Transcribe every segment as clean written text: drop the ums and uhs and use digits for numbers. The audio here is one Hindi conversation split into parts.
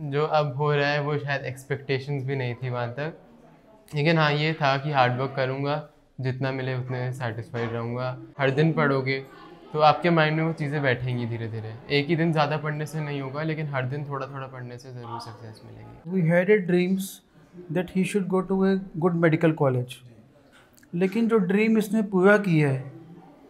जो अब हो रहा है वो शायद एक्सपेक्टेशंस भी नहीं थी वहाँ तक, लेकिन हाँ ये था कि हार्ड वर्क करूँगा, जितना मिले उतने सेटिस्फाइड रहूँगा। हर दिन पढ़ोगे तो आपके माइंड में वो चीज़ें बैठेंगी धीरे धीरे। एक ही दिन ज़्यादा पढ़ने से नहीं होगा, लेकिन हर दिन थोड़ा थोड़ा पढ़ने से ज़रूर सक्सेस मिलेगी। We had a dreams that he should go to a good medical college. लेकिन जो ड्रीम इसने पूरा किया है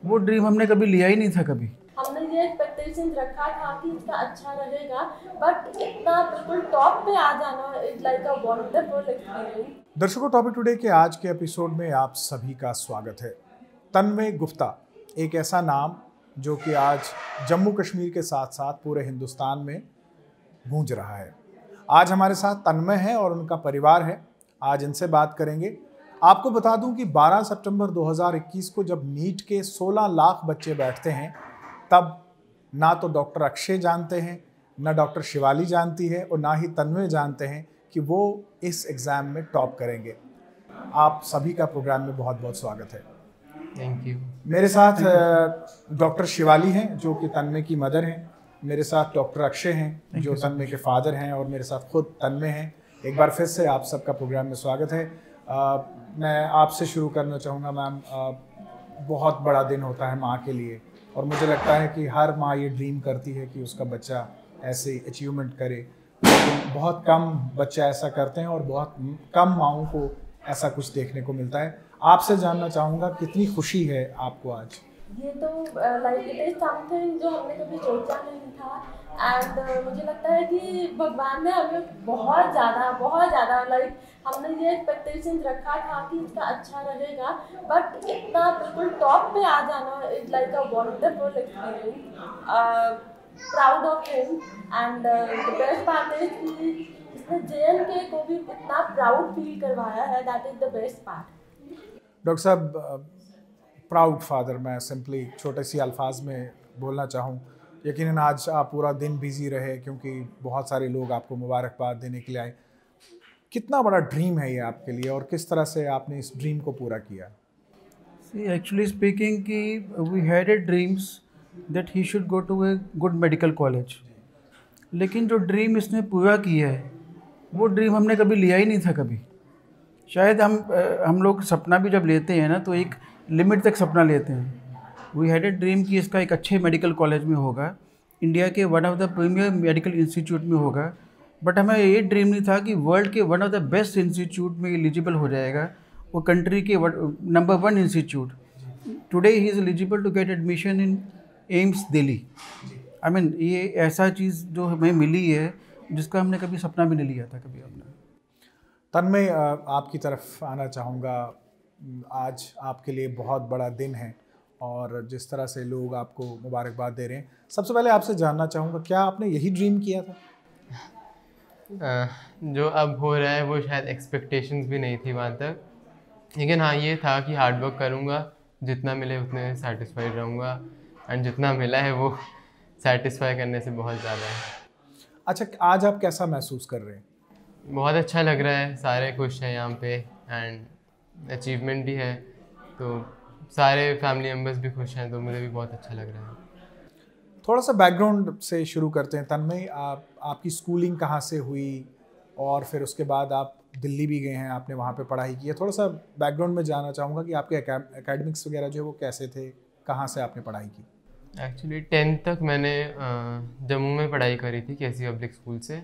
वो ड्रीम हमने कभी लिया ही नहीं था कभी। हमने ये एक्सपेक्टेशन रखा था कि इसका अच्छा रहेगा, बट इतना बिल्कुल टॉप पे आ जाना is like a wonderful experience. दर्शकों, टॉपिक टुडे के आज के एपिसोड में आप सभी का स्वागत है। तन्मय गुप्ता एक ऐसा नाम जो कि आज जम्मू कश्मीर के साथ साथ पूरे हिंदुस्तान में गूंज रहा है। आज हमारे साथ तन्मय है और उनका परिवार है। आज इनसे बात करेंगे। आपको बता दूं कि 12 सितंबर 2021 को जब नीट के 16 लाख बच्चे बैठते हैं, तब ना तो डॉक्टर अक्षय जानते हैं, ना डॉक्टर शिवाली जानती है और ना ही तन्मय जानते हैं कि वो इस एग्ज़ाम में टॉप करेंगे। आप सभी का प्रोग्राम में बहुत बहुत स्वागत है। Thank you. मेरे साथ डॉक्टर शिवाली हैं जो कि तन्मय की मदर हैं। मेरे साथ डॉक्टर अक्षय हैं जो तन्मय के फादर हैं और मेरे साथ खुद तन्मय हैं। एक बार फिर से आप सबका प्रोग्राम में स्वागत है। मैं आपसे शुरू करना चाहूँगा मैम। बहुत बड़ा दिन होता है माँ के लिए और मुझे लगता है कि हर माँ ये ड्रीम करती है कि उसका बच्चा ऐसे अचीवमेंट करे, लेकिन बहुत कम बच्चे ऐसा करते हैं और बहुत कम माँओं को ऐसा कुछ देखने को मिलता है। आपसे जानना चाहूँगा कितनी खुशी है आपको आज? ये तो लाइक इट इज समथिंग जो हमने कभी सोचा नहीं था एंड मुझे लगता है कि भगवान ने हमें बहुत ज़्यादा लाइक हमने ये एक्सपेक्टेशन रखा था कि इसका अच्छा रहेगा, बट इतना बिल्कुल टॉप पे आ जाना is like a wonderful experience. Proud of him and the best part is कि इसने JNK को भी इतना प्राउड फील करवाया है। That is the best part. Doctor साहब, प्राउड फादर, मैं सिंपली छोटे सी अल्फाज में बोलना चाहूँ। यकीनन आज आप पूरा दिन बिजी रहे क्योंकि बहुत सारे लोग आपको मुबारकबाद देने के लिए आए। कितना बड़ा ड्रीम है ये आपके लिए और किस तरह से आपने इस ड्रीम को पूरा किया? एक्चुअली स्पीकिंग कि we had a dreams that he should go to a good medical college. लेकिन जो ड्रीम इसने पूरा किया है वो ड्रीम हमने कभी लिया ही नहीं था कभी। शायद हम लोग सपना भी जब लेते हैं ना तो एक लिमिट तक सपना लेते हैं। वी हैड ए ड्रीम कि इसका एक अच्छे मेडिकल कॉलेज में होगा, इंडिया के one of the premier medical institute में होगा, बट हमें ये ड्रीम नहीं था कि वर्ल्ड के one of the best institute में एलिजिबल हो जाएगा, वो कंट्री के number 1 institute. Today he is eligible to get admission in AIIMS Delhi. I mean ये ऐसा चीज़ जो हमें मिली है जिसका हमने कभी सपना भी नहीं लिया था कभी हमने। तन्मय, आपकी तरफ आना चाहूँगा। आज आपके लिए बहुत बड़ा दिन है और जिस तरह से लोग आपको मुबारकबाद दे रहे हैं, सबसे पहले आपसे जानना चाहूँगा, क्या आपने यही ड्रीम किया था? जो अब हो रहा है वो शायद एक्सपेक्टेशंस भी नहीं थी वहाँ तक, लेकिन हाँ ये था कि हार्ड वर्क करूँगा, जितना मिले उतने सेटिस्फाइड रहूँगा, एंड जितना मिला है वो सेटिस्फाई करने से बहुत ज़्यादा है। अच्छा, आज आप कैसा महसूस कर रहे हैं? बहुत अच्छा लग रहा है, सारे खुश हैं यहाँ पे एंड अचीवमेंट भी है, तो सारे फैमिली मेम्बर्स भी खुश हैं, तो मुझे भी बहुत अच्छा लग रहा है। थोड़ा सा बैकग्राउंड से शुरू करते हैं। तन्मय, आपकी स्कूलिंग कहाँ से हुई और फिर उसके बाद आप दिल्ली भी गए हैं, आपने वहाँ पे पढ़ाई की है। थोड़ा सा बैकग्राउंड में जानना चाहूँगा कि आपके एकेडमिक्स वगैरह जो है वो कैसे थे, कहाँ से आपने पढ़ाई की? एक्चुअली 10th तक मैंने जम्मू में पढ़ाई करी थी KC पब्लिक स्कूल से।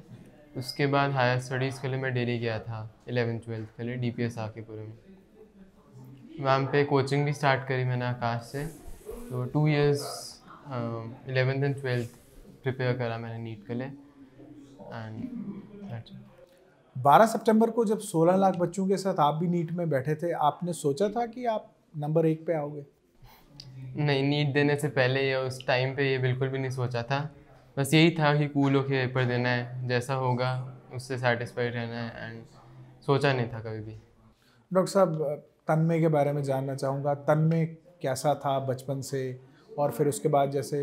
उसके बाद हायर स्टडीज़ के लिए मैं दिल्ली गया था 11th-12th के लिए DPS आकेपुरम में। वहाँ पे कोचिंग भी स्टार्ट करी मैंने आकाश से, तो 2 years 11th and 12th prepare करा मैंने नीट के लिए एंड 12 सितंबर को जब 16 लाख बच्चों के साथ आप भी नीट में बैठे थे, आपने सोचा था कि आप नंबर 1 पे आओगे? नहीं, नीट देने से पहले या उस टाइम पे ये बिल्कुल भी नहीं सोचा था। बस यही था कि कूल होके पेपर देना है, जैसा होगा उससे सेटिस्फाइड रहना है, एंड सोचा नहीं था कभी भी। डॉक्टर साहब, तन्मय के बारे में जानना चाहूँगा। तन्मय कैसा था बचपन से, और फिर उसके बाद जैसे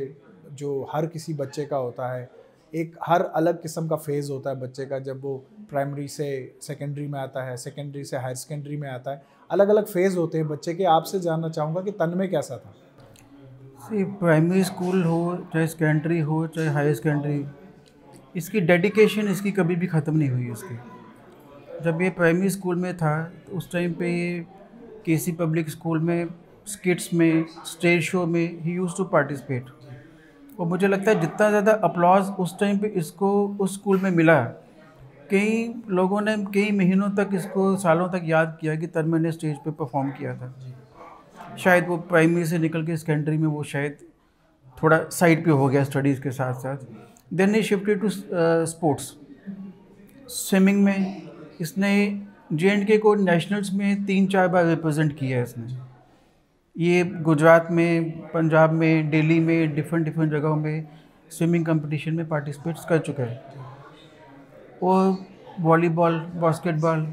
जो हर किसी बच्चे का होता है, एक हर अलग किस्म का फेज़ होता है बच्चे का, जब वो प्राइमरी से सेकेंडरी में आता है, सेकेंडरी से हायर सेकेंडरी में आता है, अलग अलग फेज़ होते हैं बच्चे के। आपसे जानना चाहूँगा कि तन्मय कैसा था? प्राइमरी स्कूल हो चाहे सेकेंडरी हो चाहे हायर सेकेंडरी, इसकी डेडिकेशन इसकी कभी भी ख़त्म नहीं हुई इसकी। जब ये प्राइमरी स्कूल में था तो उस टाइम पे ये केसी पब्लिक स्कूल में स्किट्स में, स्टेज शो में ही यूज़ टू पार्टिसिपेट। और मुझे लगता है जितना ज़्यादा अपलॉज उस टाइम पे इसको उस स्कूल में मिला, कई लोगों ने कई महीनों तक इसको, सालों तक याद किया कि तन्मय ने स्टेज पे परफॉर्म किया था। शायद वो प्राइमरी से निकल के सेकेंडरी में वो शायद थोड़ा साइड पे हो गया स्टडीज़ के साथ साथ। Then he shifted to sports. Swimming में इसने JNK को नेशनल्स में 3-4 बार रिप्रेजेंट किया है इसने। ये गुजरात में, पंजाब में, दिल्ली में, डिफरेंट जगहों में स्विमिंग कंपटीशन में पार्टिसिपेट्स कर चुका है। और वॉलीबॉल, बास्केटबॉल।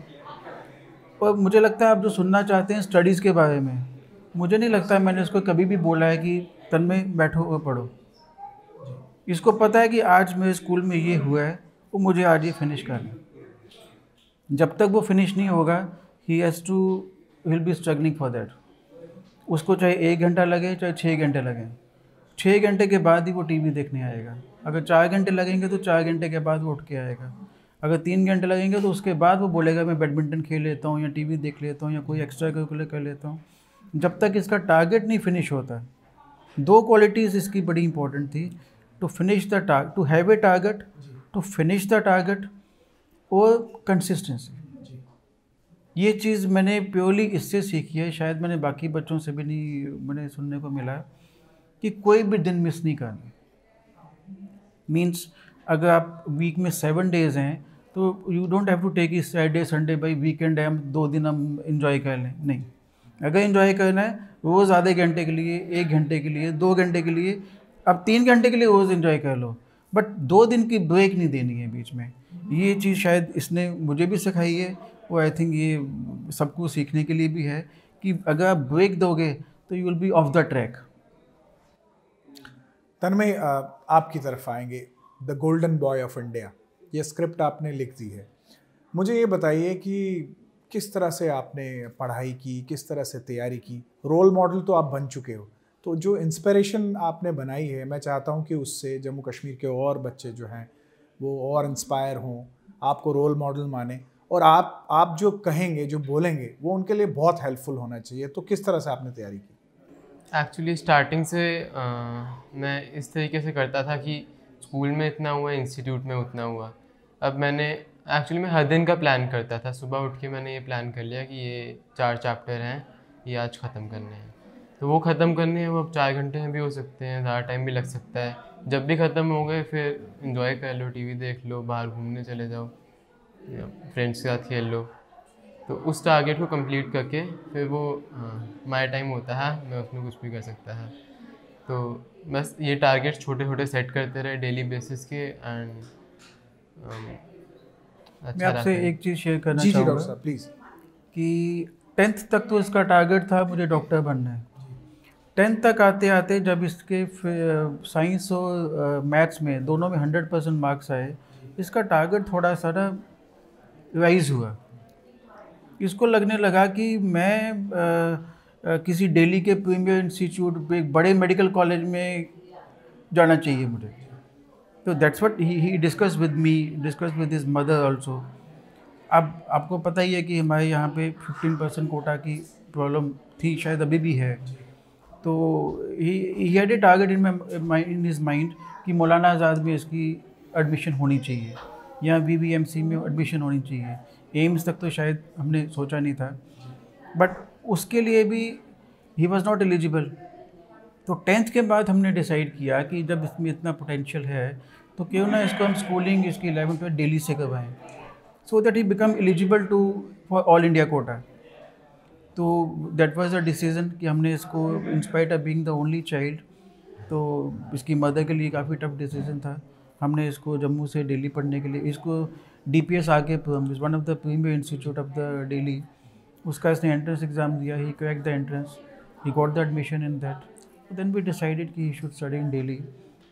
और मुझे लगता है आप जो सुनना चाहते हैं स्टडीज़ के बारे में, मुझे नहीं लगता है मैंने उसको कभी भी बोला है कि तन्मय बैठो और पढ़ो। इसको पता है कि आज मेरे स्कूल में ये हुआ है, वो मुझे आज ये फिनिश करना है। जब तक वो फिनिश नहीं होगा he will be struggling for that. उसको चाहे 1 घंटा लगे, चाहे 6 घंटे लगे, 6 घंटे के बाद ही वो टीवी देखने आएगा। अगर 4 घंटे लगेंगे तो 4 घंटे के बाद वो उठ के आएगा। अगर 3 घंटे लगेंगे तो उसके बाद वो बोलेगा मैं बैडमिंटन खेल लेता हूँ या टीवी देख लेता हूँ या कोई एक्स्ट्रा करिकुलर कर लेता हूँ। जब तक इसका टारगेट नहीं फिनिश होता। 2 क्वालिटीज़ इसकी बड़ी इंपॉर्टेंट थी, to have a target, to finish the target, और कंसिस्टेंसी। ये चीज़ मैंने प्योरली इससे सीखी है, शायद मैंने बाकी बच्चों से भी नहीं मैंने सुनने को मिला कि कोई भी दिन मिस नहीं करना। मीन्स अगर आप वीक में 7 डेज़ हैं तो you don't have to take इस सैटरडे संडे बाई वीकेंड है, हम 2 दिन हम इंजॉय कर लें। नहीं, अगर इंजॉय करना है रोज़ आधे घंटे के लिए, 1 घंटे के लिए, 2 घंटे के लिए, अब 3 घंटे के लिए रोज़ इंजॉय कर लो, बट 2 दिन की ब्रेक नहीं देनी है बीच में। ये चीज़ शायद इसने मुझे भी सिखाई है, और आई थिंक ये सबको सीखने के लिए भी है कि अगर आप ब्रेक दोगे तो you will be off the track. Tanmay, आपकी तरफ आएंगे। The golden boy of India, ये स्क्रिप्ट आपने लिख दी है। मुझे ये बताइए कि किस तरह से आपने पढ़ाई की, किस तरह से तैयारी की। रोल मॉडल तो आप बन चुके हो, तो जो इंस्पिरेशन आपने बनाई है, मैं चाहता हूँ कि उससे जम्मू कश्मीर के और बच्चे जो हैं वो और इंस्पायर हों, आपको रोल मॉडल माने, और आप जो कहेंगे, जो बोलेंगे, वो उनके लिए बहुत हेल्पफुल होना चाहिए। तो किस तरह से आपने तैयारी की? एक्चुअली स्टार्टिंग से मैं इस तरीके से करता था कि स्कूल में इतना हुआ, इंस्टीट्यूट में उतना हुआ। अब मैंने एक्चुअली मैं हर दिन का प्लान करता था। सुबह उठ के मैंने ये प्लान कर लिया कि ये 4 चैप्टर हैं, ये आज ख़त्म करने हैं। तो वो ख़त्म करने हैं, वो अब 4 घंटे में भी हो सकते हैं, ज़्यादा टाइम भी लग सकता है। जब भी ख़त्म हो गए फिर इंजॉय कर लो, टीवी देख लो, बाहर घूमने चले जाओ या फ्रेंड्स के साथ खेल लो। तो उस टारगेट को कंप्लीट करके फिर वो माय टाइम होता है, मैं उसमें कुछ भी कर सकता है। तो बस ये टारगेट छोटे छोटे सेट करते रहे डेली बेसिस के, एंड मैं आपसे एक चीज़ शेयर करना जी चाहूँगा। डॉक्टर साहब प्लीज़। कि 10th तक तो इसका टारगेट था मुझे डॉक्टर बनना है। 10th तक आते आते जब इसके साइंस और मैथ्स में दोनों में 100% मार्क्स आए, इसका टारगेट थोड़ा सा ना राइज हुआ। इसको लगने लगा कि मैं किसी दिल्ली के प्रीमियर इंस्टीट्यूट, एक बड़े मेडिकल कॉलेज में जाना चाहिए मुझे। तो that's what he discuss with me, discuss with his mother also. अब आपको पता ही है कि हमारे यहाँ पे 15% कोटा की प्रॉब्लम थी, शायद अभी भी है। तो he had a target in his mind कि मौलाना आज़ाद में इसकी एडमिशन होनी चाहिए या VVMC में एडमिशन होनी चाहिए। एम्स तक तो शायद हमने सोचा नहीं था, बट उसके लिए भी ही वॉज नॉट एलिजिबल। तो 10th के बाद हमने डिसाइड किया कि जब इसमें इतना पोटेंशियल है तो क्यों ना इसको हम स्कूलिंग इसकी 11th में दिल्ली से करवाएं, so that he become eligible to for all India quota. तो दैट वाज अ डिसीजन कि हमने इसको, inspired of being the only child, तो इसकी मदर के लिए काफ़ी टफ डिसीजन था। हमने इसको जम्मू से दिल्ली पढ़ने के लिए, इसको DPS आके one of the premier institute of the Delhi, उसका इसने एंट्रेंस एग्ज़ाम दिया, he cracked the entrance, he got the admission in that. Then we decided कि he should study in Delhi.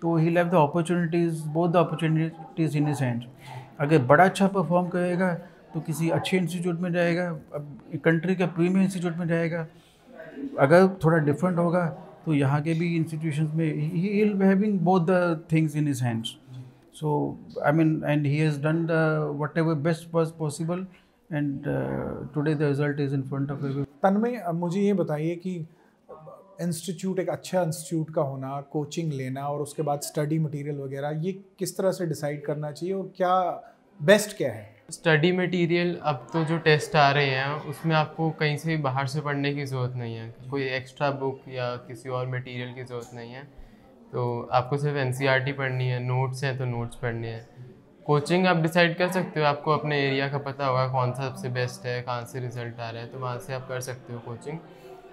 तो he leave the opportunities, both the opportunities in his hand. अगर बड़ा अच्छा परफॉर्म करेगा तो किसी अच्छे इंस्टीट्यूट में जाएगा, अब कंट्री का प्रीमियर इंस्टीट्यूट में जाएगा। अगर थोड़ा डिफरेंट होगा तो यहाँ के भी इंस्टीट्यूशंस में he will having both the things in his hands. So I mean, and he has done the whatever best was possible, and today the result is in front of everyone. तन्मय, मुझे ये बताइए कि इंस्टीट्यूट, एक अच्छा इंस्टीट्यूट का होना, कोचिंग लेना और उसके बाद स्टडी मटेरियल वगैरह, ये किस तरह से डिसाइड करना चाहिए और क्या बेस्ट क्या है? स्टडी मटेरियल, अब तो जो टेस्ट आ रहे हैं उसमें आपको कहीं से बाहर से पढ़ने की ज़रूरत नहीं है, कोई एक्स्ट्रा बुक या किसी और मटेरियल की ज़रूरत नहीं है। तो आपको सिर्फ NCERT पढ़नी है, नोट्स हैं तो नोट्स पढ़ने हैं। कोचिंग आप डिसाइड कर सकते हो, आपको अपने एरिया का पता होगा कौन सा सबसे बेस्ट है, कहाँ से रिज़ल्ट आ रहा है, तो वहाँ से आप कर सकते हो कोचिंग।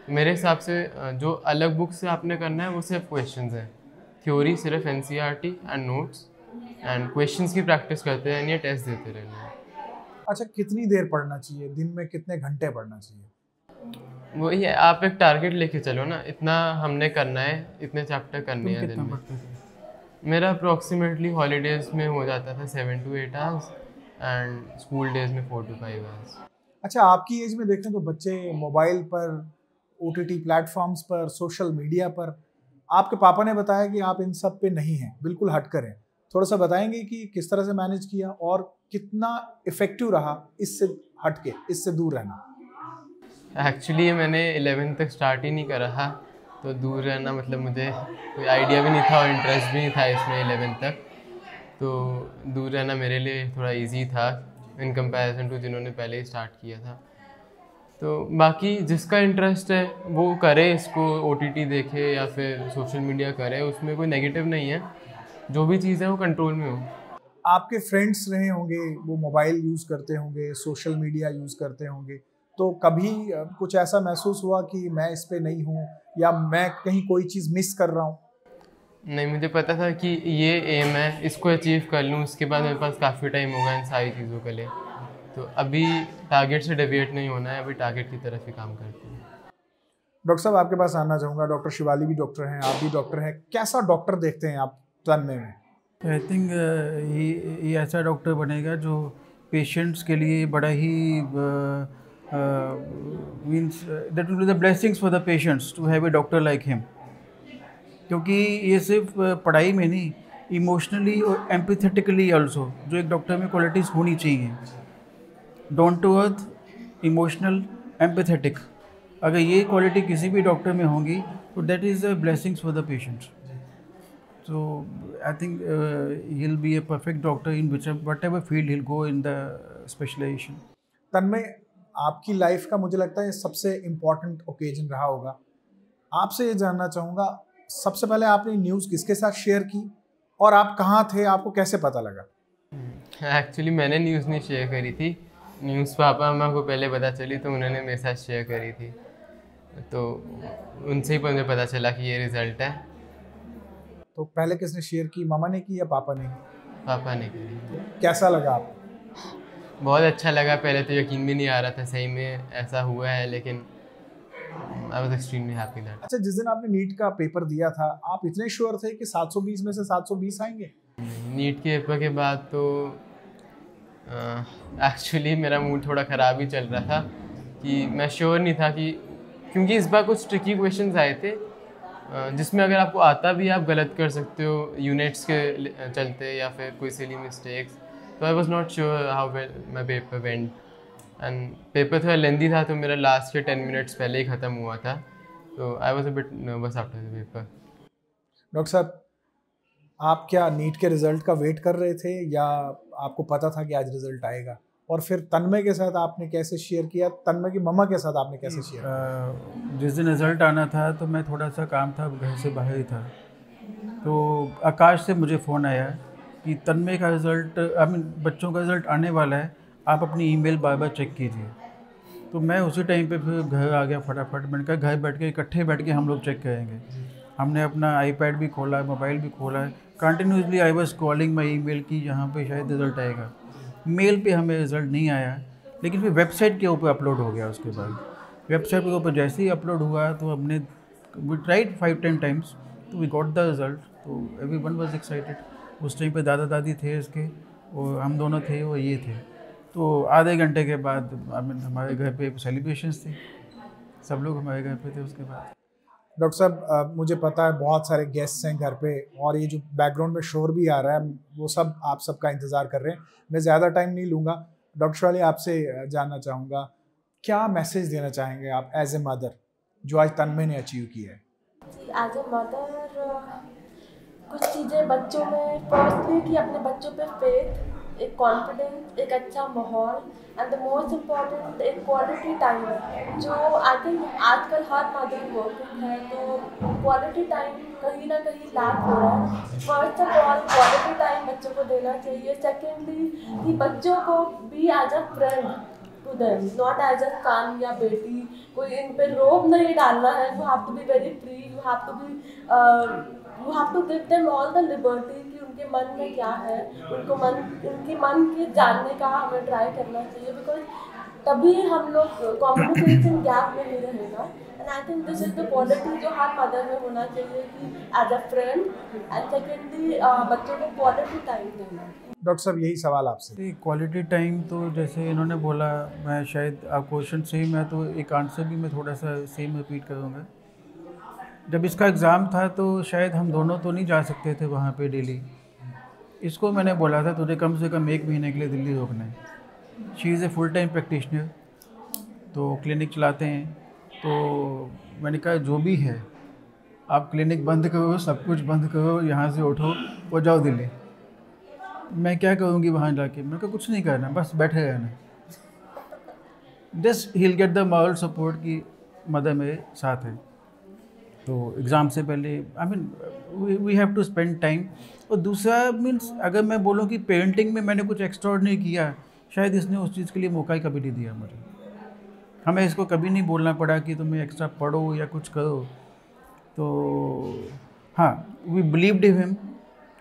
मेरे हिसाब से जो अलग बुक से आपने करना है वो सिर्फ क्वेश्चंस हैं, थ्योरी सिर्फ NCERT and notes and questions की प्रैक्टिस करते रहनी है, टेस्ट देते रहना है। अच्छा, कितनी देर पढ़ना चाहिए, दिन में कितने घंटे पढ़ना चाहिए? वही है, आप एक टारगेट लेके चलो ना, इतना हमने करना है, इतने चैप्टर करने हैं दिन कितना में। पढ़ते थे? मेरा अप्रॉक्सीमेटली हॉलीडेज में हो जाता था 7 to 8 hours and school days में 4 to 5 आवर्स। अच्छा, आपकी एज में देखें तो बच्चे मोबाइल पर, OTT प्लेटफॉर्म्स पर, सोशल मीडिया पर, आपके पापा ने बताया कि आप इन सब पे नहीं हैं, बिल्कुल हटकर हैं। थोड़ा सा बताएंगे कि किस तरह से मैनेज किया और कितना इफ़ेक्टिव रहा इससे हटके, इससे दूर रहना? एक्चुअली मैंने 11th तक स्टार्ट ही नहीं करा था, तो दूर रहना मतलब मुझे कोई आइडिया भी नहीं था और इंटरेस्ट भी नहीं था इसमें 11th तक। तो दूर रहना मेरे लिए थोड़ा इजी था इन कंपैरिजन टू जिन्होंने पहले ही स्टार्ट किया था। तो बाकी जिसका इंटरेस्ट है वो करे, इसको OTT देखे या फिर सोशल मीडिया करे, उसमें कोई नेगेटिव नहीं है। जो भी चीज़ है वो कंट्रोल में हो। आपके फ्रेंड्स रहे होंगे, वो मोबाइल यूज़ करते होंगे, सोशल मीडिया यूज़ करते होंगे, तो कभी कुछ ऐसा महसूस हुआ कि मैं इस पे नहीं हूँ या मैं कहीं कोई चीज़ मिस कर रहा हूँ? नहीं, मुझे पता था कि ये एम है, इसको अचीव कर लूँ, उसके बाद मेरे पास काफ़ी टाइम होगा इन सारी चीज़ों के लिए। तो अभी टारगेट से डेविएट नहीं होना है, अभी टारगेट की तरफ ही काम करते हैं। डॉक्टर साहब, आपके पास आना चाहूँगा। डॉक्टर शिवाली भी डॉक्टर हैं, आप भी डॉक्टर हैं, कैसा डॉक्टर देखते हैं आप तन्मय में? आई थिंक ये ऐसा डॉक्टर बनेगा जो पेशेंट्स के लिए बड़ा ही means that will be the blessings for the patients to have a doctor like him. क्योंकि ये सिर्फ पढ़ाई में नहीं, इमोशनली और एम्पैथेटिकली ऑल्सो जो एक डॉक्टर में क्वालिटीज़ होनी चाहिए, down to earth, emotional, empathetic, अगर ये क्वालिटी किसी भी डॉक्टर में होंगी तो that is a blessings for the patients. So I think he'll be a perfect doctor in whatever field he'll go in the specialization. तन्मय, आपकी लाइफ का मुझे लगता है सबसे इम्पोर्टेंट ओकेजन रहा होगा। आपसे ये जानना चाहूँगा, सबसे पहले आपने न्यूज़ किसके साथ शेयर की और आप कहाँ थे, आपको कैसे पता लगा? एक्चुअली मैंने न्यूज़ नहीं शेयर करी थी, न्यूज़ पापा मामा को पहले पता चली तो उन्होंने मेरे साथ शेयर करी थी, तो उनसे ही मुझे पता चला कि ये रिज़ल्ट है। तो पहले किसने शेयर की, मामा ने की या पापा ने? पापा ने करी। कैसा लगा आपको? बहुत अच्छा लगा। पहले तो यकीन भी नहीं आ रहा था सही में ऐसा हुआ है, लेकिन I was extremely happy that. अच्छा, जिस दिन आपने नीट का पेपर दिया था, आप इतने श्योर थे कि 720 में से 720 आएंगे? नीट के पेपर के बाद तो एक्चुअली मेरा मूड थोड़ा ख़राब ही चल रहा था कि मैं श्योर नहीं था कि, क्योंकि इस बार कुछ ट्रिकी क्वेश्चंस आए थे जिसमें अगर आपको आता भी आप गलत कर सकते हो यूनिट्स के चलते या फिर कोई सिली मिस्टेक्स। तो I was not sure how my paper went and paper थोड़ा लेंदी था, तो मेरा लास्ट के 10 मिनट्स पहले ही ख़त्म हुआ था, तो I was a bit nervous after the paper. Doctor साहब, आप क्या नीट के रिज़ल्ट का वेट कर रहे थे या आपको पता था कि आज रिज़ल्ट आएगा? और फिर तन्मय के साथ आपने कैसे शेयर किया, तन्मय की मम्मा के साथ आपने कैसे शेयर किया? जिस दिन रिज़ल्ट आना था तो मैं थोड़ा सा काम था, घर से बाहर ही था, तो आकाश से मुझे फ़ोन आया कि तन्मय का रिज़ल्ट, आई मीन बच्चों का रिज़ल्ट आने वाला है, आप अपनी ईमेल बार बार चेक कीजिए। तो मैं उसी टाइम पे फिर घर आ गया फटाफट। मैंने कहा घर बैठ के इकट्ठे बैठ के हम लोग चेक करेंगे। हमने अपना आईपैड भी खोला, मोबाइल भी खोला, continuously I was calling my email की यहाँ पे शायद रिज़ल्ट आएगा। मेल पे हमें रिज़ल्ट नहीं आया, लेकिन फिर वेबसाइट के ऊपर अपलोड हो गया। उसके बाद वेबसाइट के ऊपर जैसे ही अपलोड हुआ तो हमने वी ट्राइड 5-10 टाइम्स, तो वी गॉट द रिज़ल्ट, तो एवरीवन वाज एक्साइटेड। उस टाइम पे दादा दादी थे इसके, और हम दोनों थे, वो ये थे। तो आधे घंटे के बाद हमारे घर पे सेलिब्रेशंस थे, सब लोग हमारे घर पे थे उसके बाद। डॉक्टर साहब मुझे पता है बहुत सारे गेस्ट्स हैं घर पे और ये जो बैकग्राउंड में शोर भी आ रहा है वो सब आप सबका इंतज़ार कर रहे हैं। मैं ज़्यादा टाइम नहीं लूँगा। डॉक्टर शिवाली, आपसे जानना चाहूँगा क्या मैसेज देना चाहेंगे आप एज ए मदर जो आज तन्मय ने अचीव किया है? एज ए मदर कुछ चीज़ें बच्चों में, फर्स्टली कि अपने बच्चों पे फेथ, एक कॉन्फिडेंस, एक अच्छा माहौल एंड द मोस्ट इम्पॉर्टेंट एक क्वालिटी टाइम, जो आई थिंक आजकल हर मदर वर्किंग है तो क्वालिटी टाइम कहीं ना कहीं लैक हो रहा है। First of all quality time बच्चों को देना चाहिए। सेकेंडली कि बच्चों को be as a friend to them, not as a son या बेटी। कोई इन पे रोब नहीं डालना है। You have to be very free, you have to give them all the liberty कि उनके मन में क्या है, उनकी मन के जानने का हमें ट्राई करना चाहिए, बिकॉज तभी हम लोग कम्युनिकेशन गैप में नहीं रहेगा। And I think this is the quality जो हर मदर में होना चाहिए कि as a friend, and secondly बच्चों को क्वालिटी टाइम देना। डॉक्टर साहब यही सवाल आपसे। क्वालिटी टाइम तो जैसे इन्होंने बोला, मैं शायद आप क्वेश्चन सेम है तो एक आंसर भी मैं थोड़ा सा सेम रिपीट करूँगा। जब इसका एग्ज़ाम था तो शायद हम दोनों तो नहीं जा सकते थे वहाँ पे डेली। इसको मैंने बोला था तुझे कम से कम 1 महीने के लिए दिल्ली रोकना है। She is a full time practitioner, तो क्लिनिक चलाते हैं। तो मैंने कहा जो भी है आप क्लिनिक बंद करो, सब कुछ बंद करो, यहाँ से उठो और जाओ दिल्ली। मैं क्या करूँगी वहाँ जाके? मैंने कहा कुछ नहीं करना, बस बैठे रहना। Just he will get the moral support कि मदर मेरे साथ है। तो एग्ज़ाम से पहले I mean we have to spend time. और दूसरा मीन्स अगर मैं बोलूँ कि पेरेंटिंग में मैंने कुछ एक्स्ट्राऑर्डिनरी किया, शायद इसने उस चीज़ के लिए मौका ही कभी नहीं दिया मुझे। हमें इसको कभी नहीं बोलना पड़ा कि तुम्हें एक्स्ट्रा पढ़ो या कुछ करो। तो हाँ, वी बिलीव्ड इन हिम।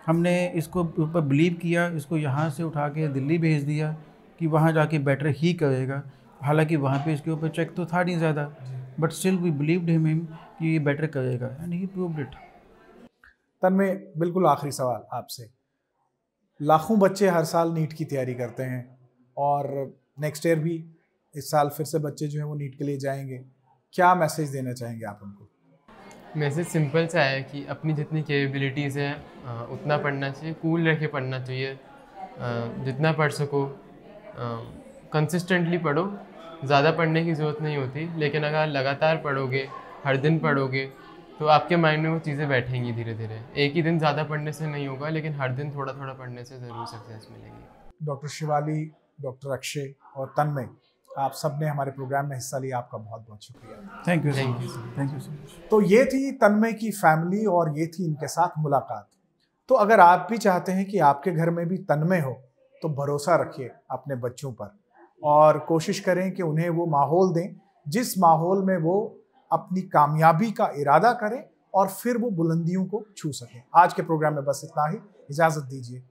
हमने इसको ऊपर बिलीव किया, इसको यहाँ से उठा के दिल्ली भेज दिया कि वहाँ जाके बेटर ही करेगा। हालांकि वहाँ पे इसके ऊपर चेक तो था नहीं ज़्यादा, but still we believed in him कि ये बेटर करेगा and he proved it. Tanmay, बिल्कुल आखिरी सवाल आपसे। लाखों बच्चे हर साल नीट की तैयारी करते हैं और नेक्स्ट ईयर भी इस साल फिर से बच्चे जो हैं वो नीट के लिए जाएंगे। क्या मैसेज देना चाहेंगे आप उनको? मैसेज सिंपल सा है कि अपनी जितनी कैपेबिलिटीज़ हैं उतना पढ़ना चाहिए, कूल रह के पढ़ना चाहिए। जितना पढ़ सको कंसिस्टेंटली पढ़ो। ज़्यादा पढ़ने की ज़रूरत नहीं होती, लेकिन अगर लगातार पढ़ोगे, हर दिन पढ़ोगे, तो आपके माइंड में वो चीज़ें बैठेंगी धीरे धीरे। एक ही दिन ज़्यादा पढ़ने से नहीं होगा, लेकिन हर दिन थोड़ा थोड़ा पढ़ने से ज़रूर सक्सेस मिलेगी। डॉक्टर शिवाली, डॉक्टर अक्षय और तन्मय, आप सब ने हमारे प्रोग्राम में हिस्सा लिया। आपका बहुत बहुत शुक्रिया। Thank you so much. तो ये थी तन्मय की फैमिली और ये थी इनके साथ मुलाकात। तो अगर आप भी चाहते हैं कि आपके घर में भी तन्मय हो, तो भरोसा रखिए अपने बच्चों पर और कोशिश करें कि उन्हें वो माहौल दें जिस माहौल में वो अपनी कामयाबी का इरादा करें और फिर वो बुलंदियों को छू सकें। आज के प्रोग्राम में बस इतना ही। इजाज़त दीजिए।